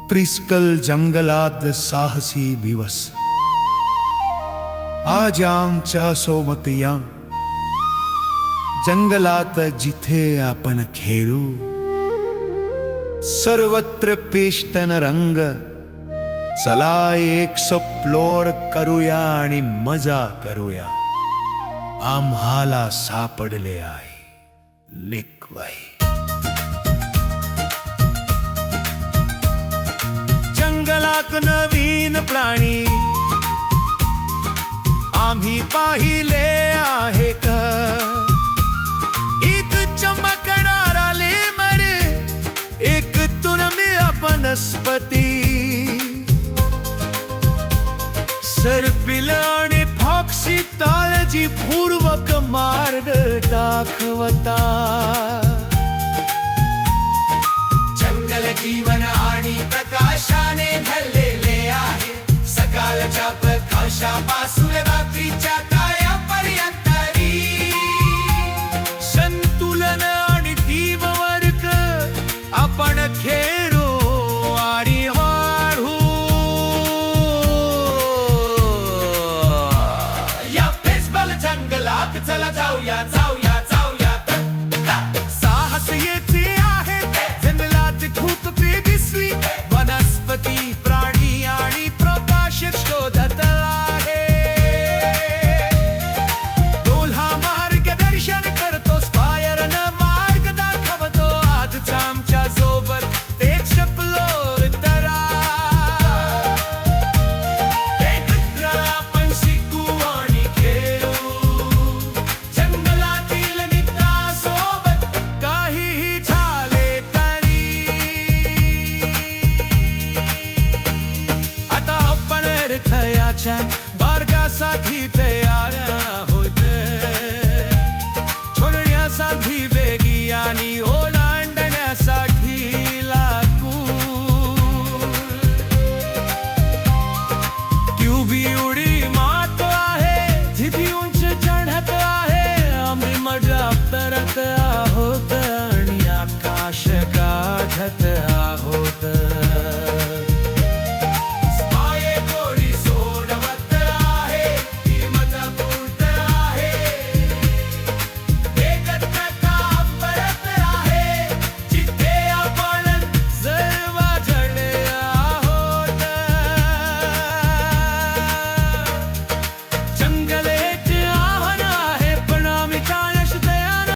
प्रिस्कल जंगलात साहसी दिवस आज आमच्या सोबत या जंगलात जिथे आपण खेळू सर्वत्र पेष्टन रंग चला एक्सप्लोर करूया आणि मजा करूया आम्हाला सापडले आहे लेकबाई जंगलात नवीन प्राणी आम्ही पाहिले आहे का एक चमकणारा लेमर एक दुर्मिळ वनस्पती सर्पिल आणि फॉक्सी काळजीपूर्वक मार्ग दाखवता जंगल जीवन आणि प्रकाशाने भरलेले आहे सकाळच्या प्रकाशापासून रात्रीच्या काळापर्यंत संतुलन आणि टीमवर्क आपण खेळू आणि वाढू या बेसबॉल जंगलात चला जाऊया